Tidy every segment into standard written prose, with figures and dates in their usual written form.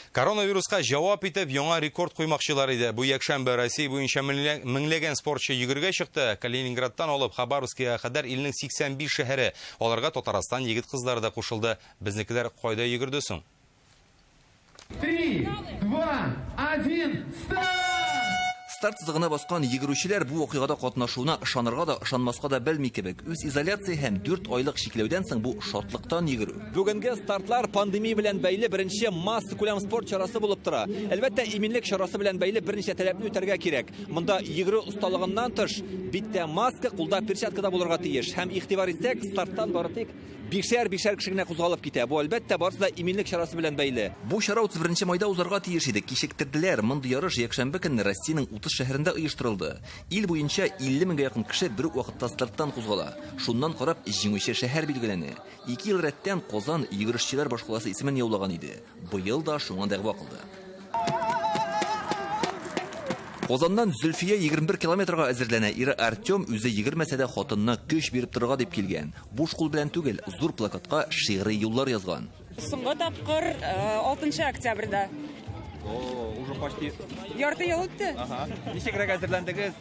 Коронавирусқа жауап итеп, яңа рекорд қоймақшылар иде. Бу якшәмбе Россия буенча меңләгән спортчы йөгергә чыкты. Калининградтан алып Хабаровскига кадәр илнең 85 шәһәре. Аларга Татарстан егет-кызлары да кушылды. Безнекеләр кайда йөгерде соң? 3, 2, 1, старт! Старт сызыгына баскан йөгерүчеләр бу вакыйгада катнашуына ышанырга да, ышанмаска да белми кебек. Үз изоляция һәм 4 айлык шикләүдән соң бу шатлыктан йөгерү. Бүгенге стартлар пандемия белән бәйле беренче масса күләм спорт чарасы булып тора. Әлбәттә, иминлек чарасы белән бәйле берничә таләпне үтәргә кирәк. Монда йөгерү осталыгыннан тыш, биттә маска, кулда перчатка да булырга тиеш. Һәм игътибар итсәк, старттан бары тик бишәр кеше генә кузгалып китә. Бу әлбәттә барысы да иминлек чарасы белән бәйле. Бу чара 31 майда узарга тиеш иде. Кичектерделәр. Мондый ярыш якшәмбе көнне Россиянең 30 шәһәрендә оештырылды. Ил буенча 50 меңгә якын кеше бер үк вакытта старттан кузгала. Шуннан карап җиңүче шәһәр билгеләнә. 2 ел рәттән Казан йөгерешчеләр башкаласы исемен яулаган иде. Быел да шуңа дәгъва кылды. Казаннан Зөлфия 21 километрга әзерләнә. Ире Артем үзе йөгермәсә дә хатынына көч биреп торырга дип килгән. Буш кул белән түгел, зур плакатка шигъри юллар язган. Соңгы тапкыр 6 октябрьдә. Уже почти Ярты ел үтте. Ничегрәк әзерләндегез?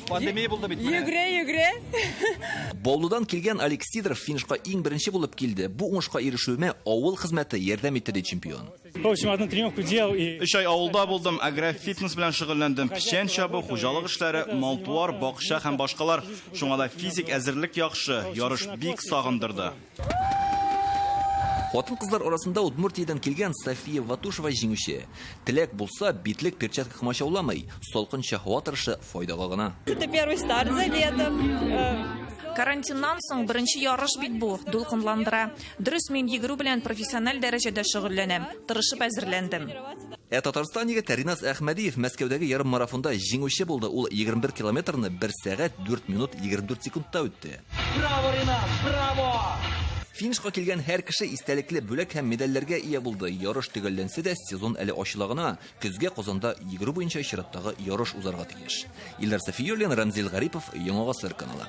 Пандемия булды бит. Йөгерә. Баулудан килгән Алексидров финишка иң беренче булып килде. Бу уңышка ирешүемә авыл хезмәте ярдәм итте ди чемпион. В общем, одну тренировку делал и... 3 ай авылда булдым, агрофитнес белән шөгыльләндем. Печән чабу, хуҗалык эшләре, малтуар, бакча һәм башкалар. Шуңа да физик әзерлек яхшы, ярыш бик сагындырды. Хатын-кызлар арасында Удмуртиядан килгән София Ватушева җиңүче. Теләк булса, битлек перчатка кымачауламый, салкынча һава торышы файдага гына. Это первый старт за летом. Карантиннан соң беренче ярыш бит бу, дулкынландыра. Дөрес, мин йөгерү белән профессиональ дәрәҗәдә шөгыльләнәм, тырышып әзерләндем. Татарстан егете Ринас Әхмәдиев Мәскәүдәге ярым марафонда җиңүче булды. Ул 21 километрны 1 сәгать 4 минут 24 секундта үтте. Браво, Ринас, браво! Финишка килгән һәр кеше истәлекле бүләк һәм медальләргә ия булды. Ярыш төгәлләнсә дә, сезон әле ачыла, көзгә Казанда йөгерү буенча чираттагы ярыш узарга тиеш. Илдар Сафиуллин, Рамзил Гарипов, Яңа Гасыр каналы.